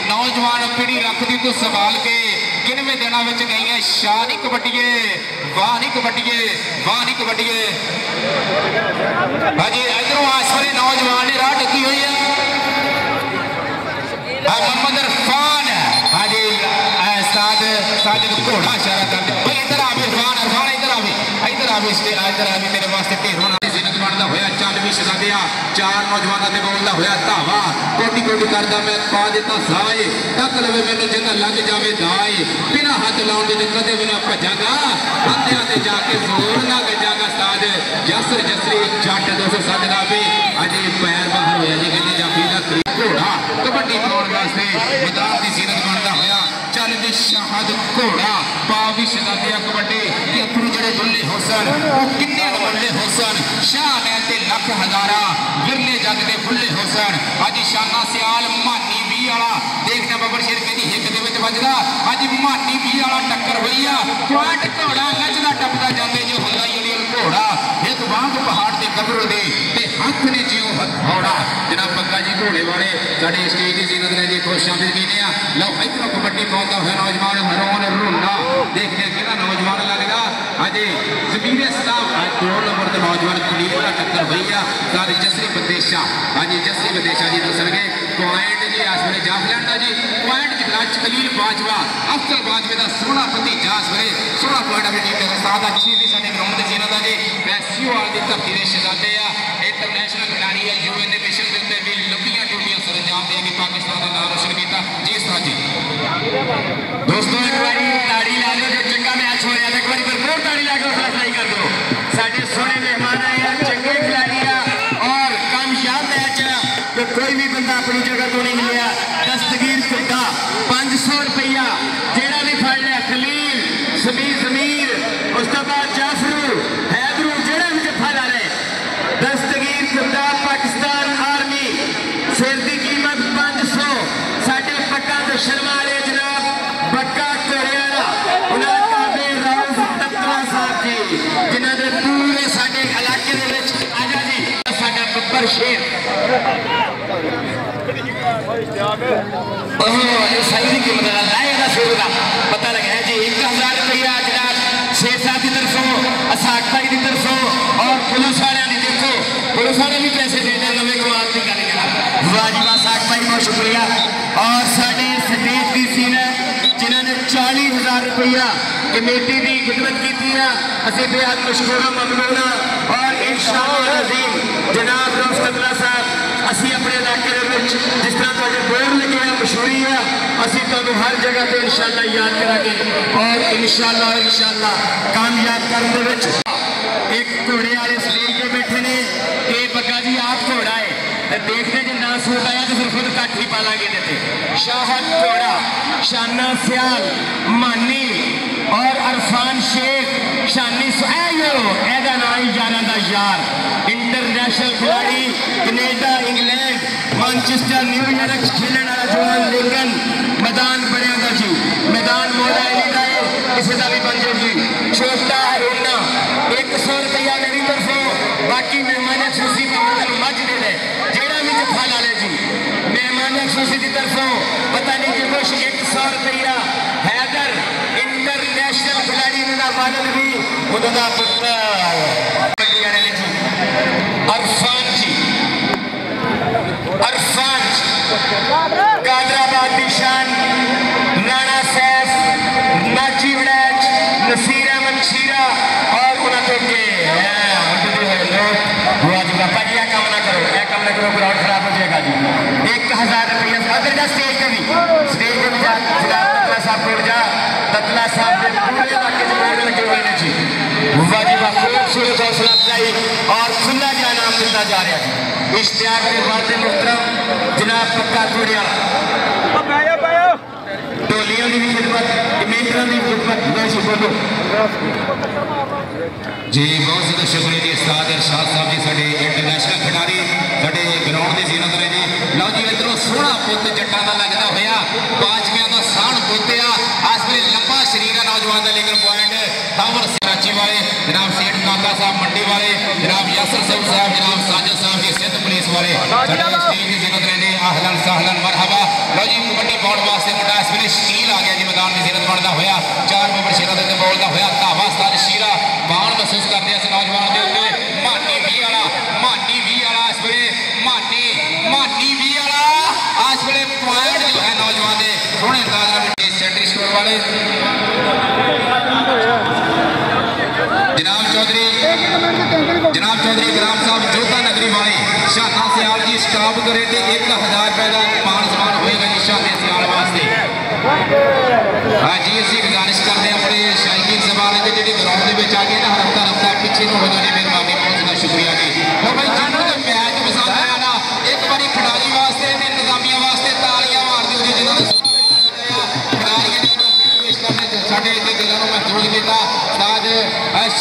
नौजवान पीढ़ी रख दी तू संभाल के किनवे दिनों में गई है शाह नहीं कबड्डीए वाह नहीं कबड्डीए वाह नहीं कबड्डीए। हाँ जी इधरों इस वेले नौजवान ने राह टकी हुई है मोहम्मद इरफान। हाँ जी साजिद घोड़ा इशारा करते इधर आ भी इरफान इधर आ भी तेरे वास्ते ढेरों जीनत बनता होया चल भी शहजादिया 4 नौजवानों से बोलता होया धावा कोटी कोटी करदा मैं पा दिता साए तक लवे मैनू जगह लग जावे दाए बिना हाथ लाउण दे कदे भी ना भजागा अंधियां ते जाके जोर ना गजागा साज जसर जसरी जट 207 का भी अजे पैर बाहर होया जी कहते जाफी दा घोड़ा कबड्डी पाउण वास्ते मैदान की जीनत बनता होया चल भी शाहद घोड़ा पा भी शहजादिया कबड्डी के अथरू जड़े डुले हुसन वो किन्ने डुले हुसन शाह ने ते लख हजारा विरले जग दे फुले हुसन अज शाना सियाल मानी भी वाला देखना बब्बर शेर कहती हिक दे विच वजदा अज मानी भी वाला टक्कर हुई आ पॉइंट घोड़ा नचदा टपदा जांदे जो हुंदा यूनियन घोड़ा एक बांग पहाड़ ते गबरू दे ते हाथ ने जियो हथौड़ा जनाब बग्गा जी घोड़े वाले साडे स्टेज की जीनत ने जी खुश शामिल कीते आ लो इधरों कबड्डी पाता हुआ नौजवान हरोन रूना देखते हैं किहड़ा नौजवान लगदा अजे जमीरे साहब 2 नंबर के नौजवान कलील का टक्कर हुई है सारे जसरी बदेशा हाँ जी जसरी बदेशा जी दसणगे पॉइंट जी इस वे जाफलैंड का जी पॉइंट जिला कलील बाजवा अफजल बाजवे का सोहना भतीजा इस वे 16 पॉइंट अपनी टीम के साथ अच्छी भी साडे ग्राउंड ते जीना दा जी एसयूआर दी धरती दे शहजादे आ इंटरनेशनल खिलाड़ी है यूएन दे मिशन दे उत्ते भी लंबियां ड्यूटियां सरंजाम देके पाकिस्तान का नाम रोशन किया जी उस्ताद जी दोस्तों एक बारी ताड़ी ला लो जो चंगा मैच हो रहा है एक बारी भरपूर ताड़ी ला के हौसला अफजाई कर दो साडे सोहने मेहमान आए हैं चंगे खिलाड़ी और कामयाब मैच तो कोई भी बंदा अपनी जगह तो नहीं मिलिया दस्तगीर खुदा 500 रुपया जेड़ा भी फड़ लिया खलील समीर उस तो बाद जाफरू हैदरू जेड़ा भी जफा ला ले दस्तगीर खुदा पाकिस्तान आर्मी सिर की कीमत 500 साडे पक्का दर्शन वाले जनाब बक्का कोरियाला उन्होंने काबे राउफ तत्वा साहब जी जिन्होंने पूरे साडे इलाके दे विच आजा जी साडा बब्बर शेर सही की कीमत लाएगा शुरू का पता लगा है जी 1000 रुपया जनाब शेर साहब की तरफों असाक भाई की तरफों और पुलिस वाले ने देखो पुलिस वाले भी पैसे देने नवे कमाल नहीं करेंगे वाजिबा साक भाई बहुत शुक्रिया और साढ़े स्टेज की सीन है जिन्होंने 40,000 रुपया कमेटी की खिदमत की असी बेहद मशहूर ममनूना और इंशाअल्लाह अज़ीम जनाब रऊफ ततला साहब असी अपने इलाके जिस तरह तुहाडे बोर्ड लगे हैं मशहूरी है असी तुहानू हर जगह पे इंशाअल्लाह याद करांगे और इंशाअल्लाह कामयाब करने दे विच एक घोड़े वाले स्टेज पे बैठे ने ये बग्गा जी आप घोड़ा है देखते जो ना सूट आया तो फिर खुद कट ही पालांगे देते शाहद घोड़ा शाना सियाल मानी और अरफान शेख शानी एदा ना यारा दा यार इंटरनेशनल खिलाड़ी कनेडा इंग्लैंड मैनचेस्टर न्यूयॉर्क खेलने वाला जोन लिंगन मैदान बनिया जी मैदान मोड़ा का है किसी का भी बन जाओ जी छोटा रोना 100 रुपया मेरी तरफों बाकी मेहमान खुशी मज दे दे जेड़ा भी जफा ला ले जी मेहमान खुशी की तरफों पता नहीं कि कुछ 100 रुपया हैदर इंटरनेशनल खिलाड़ी का मानन भी उनका पुत्र अरफान कादराबाद निशान राणा सैफ नाची वड़ैच नसीर अहमद शीरा और उन्होंने के पापा जी काम ना करो ग्राउंड खराब हो जाएगा जी 1000 रुपया अगर जा स्टेज पे भी जा ततला साहब को जा ततला साहब के पूरे इलाके में बोर्ड लगे हुए हैं जी वाजिबा खूबसूरत हौसला अफजाई और खुला जा नाम दिता जा रहा है इश्तियाक के बाद मुहतरम जनाब पक्का तोड़ियाला टोलियों की भी खिदमत कमेटियों की खिदमत बोलो जी बहुत ज़्यादा शुक्रिया जी उस्ताद इरशाद साहब जी साडे इंटरनेशनल खिलाड़ी साडे ग्राउंड की जीनत ने जी लो जी इधरों सोहना पुत जट्टां दा लगदा होया बाजपियां दा साण पुत्या इस वे लंबा शरीर है नौजवान का लेकर पॉइंट टावर कराची वाले जनाब सेठ काका साहब मंडी वाले जनाब यासर सऊद साहब जनाब साजिद साहब जी सिंध पुलिस वाले स्टेज की जीनत ने आहलन सहलन मरहबा लो जी कबड्डी पाउण वास्ते मुंडा इस वे शकील आ गया जी मैदान की जीनत बनता होया 4 नंबर शेरा दे बोलता होया धावा सर शीरा मान महसूस करते हैं इस नौजवान के उत्ते मानी भी वाला इस वे मानी भी वाला इस वे पॉइंट जो है नौजवान के सोहने अंदाज सेंट्री स्टोर वाले जनाब चौधरी ग्राम साहब जोधा नगरी वाले शाना सियाल जी स्टाफ करे 1000 रुपए का मान सम्मान होएगा जी शाने सियाल वास्ते हाँ जी असी गुजारिश करते हैं अपने शायकीन सवाल जी जी ग्राउंड के आ गए ना हफ्ता पिछे को हो जाए मेहरबानी बहुत ज़्यादा शुक्रिया जी तो भाई जिन्होंने तो मैच पसंद आया ना एक बार खिलाड़ी वास्ते इंतजामिया वास्ते तालियां मार दो जी जिन्होंने साढ़े दिलों में महसूस किया साज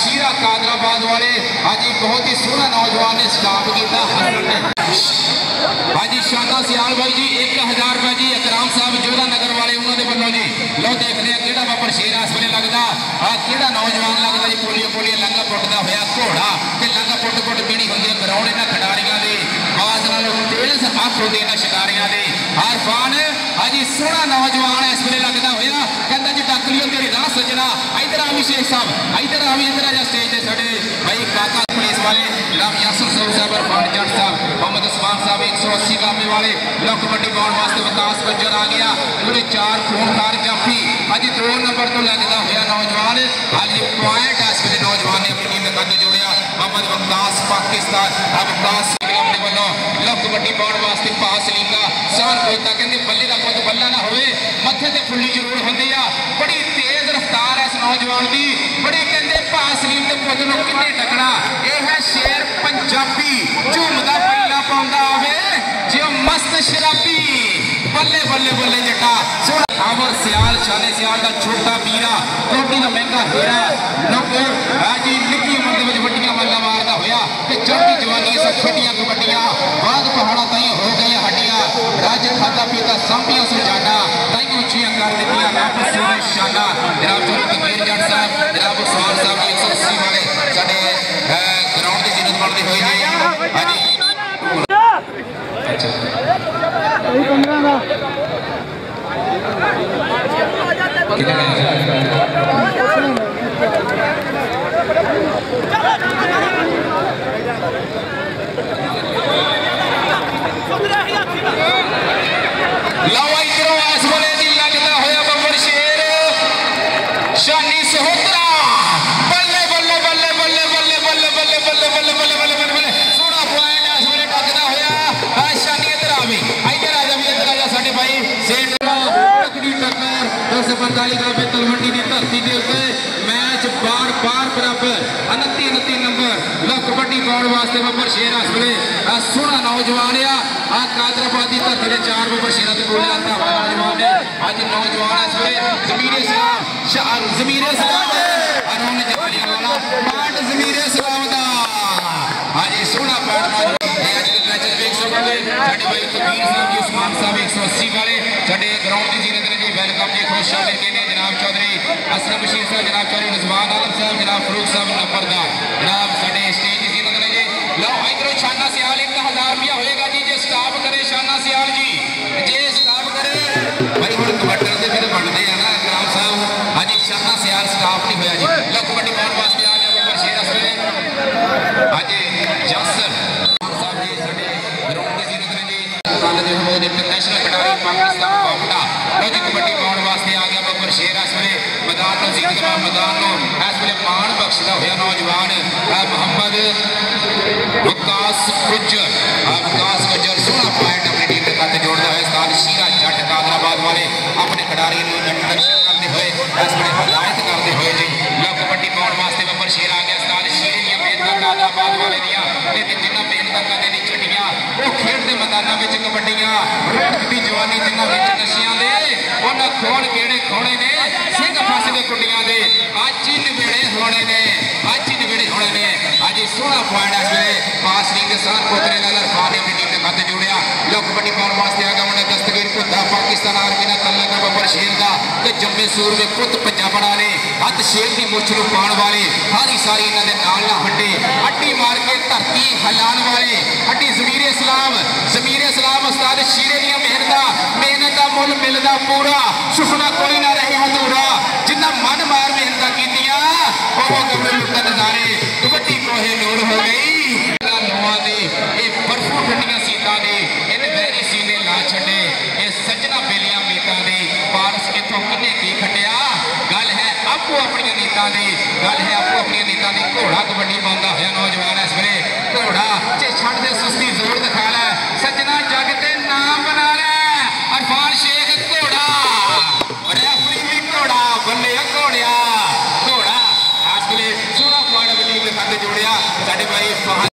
शीरा कादराबाद वाले आज बहुत ही सोहना नौजवान ने स्टाफ किया हाँ जी शादा सियाल भाई जी 1000 रुपये जी अकराम साहब जोधा नगर वाले उन्होंने वालों जी लो देखते हैं कि बाबर शेर इस वे लगता कि नौजवान लगता जी पोलियो लंगा पुटता होया घोड़ा तो लंगा पुट पीड़ी होंगी ग्राउंड इन्होंने खिडारियों के बाद तेज अख होंगे इन्होंने शिकारियों के अरफान हाजी सोहना नौजवान इस वे लगता होया कहता जी डक लियो तेरी राह सजना इधर आवी शेख साहब इधर आवी इधर आ स्टेज से साडे भाई काका पुलिस वाले जनाब यासर सऊद साहब इरफान जट साहब मोहम्मद उस्मान साहब 180 गामे वाले लो कबड्डी पाउण वास्ते विकास गज्जर आ गया पूरे 4 खूनखार जाफी हाजी 2 नंबर तो लगता होया नौजवान हाजी पॉइंट इस वे नौजवान ने अपनी टीम का कद जोड़िया मोहम्मद विकास पाकिस्तान विकास लो कबड्डी पाउण वास्ते पास लीगा सान कोयता कहते बल्ले का पुत बल्ला ना होवे मथे ते फुल्ली जरूर होंदी आ बड़ी तेज रफ्तार है इस नौजवान की बड़ी कहते पास लीम के पुत नूं किन्ने टकरा यह है शेर पंजाबी झूमदा पल्ला पाउंदा होवे जिओ मस्त शराबी बल्ले बल्ले बल्ले जटा सोहना आवर सियाल शाने सियाल का छोटा वीरा कोटी का महंगा हीरा नौकर हाजी निक्की उम्र में वड्डियां मल्ला मारदा होया ते चढ़ती जवानी से खेडियां कबड्डियां बाद पहाड़ा ताई हो गई हड्डियां राज खाता पीता सांभियां सुजाना ताई ऊंचियां कर दित्तियां रब सोने शाना जनाब तकबीर जट साहब जनाब उस्मान साहब 180 वाले साडे ग्राउंड की जीनत बनती हुई जी हाजी शानी सहोत्रा बल्ले बल्ले बल्ले बल्ले बल्ले बल्ले बल्ले बल्ले बल्ले बल्ले बल्ले बल्ले बल्ले सोहना पॉइंट इस वे टकदा होया शानी इधर आ भी इधर आ जा भी इधर आ जा साडे भाई सेठ तकड़ी टक्कर 245 गावे तलवंडी की धरती के उत्ते मैच बार बार बराबर 29 नंबर लो कबड्डी पाउण वास्ते बब्बर शेर इस वे सोहना नौजवान आ कादराबाद की धरती के 4 बब्बर शेर ते बोलिया नौजवान ने अज नौजवान इस वे जमीरे सलाम जमीरे सलाम अरुण जफरीवाला पार्ट जमीरे सलाम दा हाजी सोहना पार्ट मैच देख सकोगे साडे भाई तकबीर साहब जी उस्मान साहब 180 वाले साडे ग्राउंड की जीरत ने जी वेलकम जी खुश आमदीद ने जनाब चौधरी असलम बशीर साहब जनाब चौधरी रिजवान आलम साहब जनाब फरूक साहब नंबरदार जनाब साडे स्टेज की जीरत ने जी लो इधरों शाना सियाल 1000 रुपया होएगा जी जे स्टाफ करे शाना सियाल जी जे स्टाफ करे भाई हुण कबड्डी दे फिर बनदे आ ना ग्राम साहब हाजी शाना सियाल स्टाफ नहीं होया जी लो कबड्डी पाउण वास्ते आ गया बब्बर शेर इस वे हाजी यासर साहब जी साडे ग्राउंड की जीरत ने जी कॉलेज महमूद इंटरनेशनल खिडारी पाकिस्तान कोटा लो जी कबड्डी पाउण वास्ते आ गया बब्बर शेर इस वे मैदान नूं जीत के मैदान नूं इस वे मान बख्शदा होया नौजवान मोहम्मद विकास गुज्जर सोहना पॉइंट अपनी टीम के खाते जोड़ता है उस्ताद शीरा जट कादराबाद वाले अपने खिडारी दर्शन करते हुए इस वे हिदायत करते हुए जी लो कबड्डी पाउण वास्ते बब्बर शेर आ गया उस्ताद शीरे दी मेहनत कादराबाद वाले दियां ते जिन्ना मेहनत कदे नहीं छड्डियां वो खेड दे मैदानां विच कबड्डियां रोट दी जवानी जिन्ना विच नशियां दे उन्हां खोण केड़े खोणे ने सिंह फस गए कुड़ियां दे अज ही नवेड़े होने ने अज सोहना पॉइंट इस वे पास लीग सान पोतरे लाल इरफान ने अपनी टीम के खाते जोड़िया लो कबड्डी पाउण वास्ते आ गया उन्हें दस्तगीर पुत्ता पाकिस्तान आर्मी ने तल्ला का बब्बर शेर का ते जम्मे सूर में पुत पंजाबड़ा ने हथ शेर की मुछ नूं पाउण वाले सारी सारी इन्हां दे नाल ना हड्डी हड्डी मार के धरती हिलाण वाले हड्डी जमीरे सलाम उस्ताद शीरे दी मेहनत का मुल मिलदा पूरा सुखना कोई ना रहे अधूरा जिन्ना मन मार मेहनत कीतियां वो कमरे लुटन नजारे कबड्डी कोहे नूर हो गई लोहां दे ये बर्फू ठंडियां सीतां दे इन बहरी सीने ला छड्डे ये सजना बेलियां मीतां दे पारस इथों किन्ने की खटिया गल है आपो अपनी नीतां दी गल है आपो अपनी नीतां दी घोड़ा कबड्डी पाउंदा होया नौजवान इस वे घोड़ा चे छड़ दे सुस्ती जोर दिखा लै सजना जग ते नाम बना लै इरफान शेख घोड़ा रेफरी भी घोड़ा बल्ले घोड़िया घोड़ा इस वे सोहना पॉइंट टीम के खाते जोड़िया साडे भाई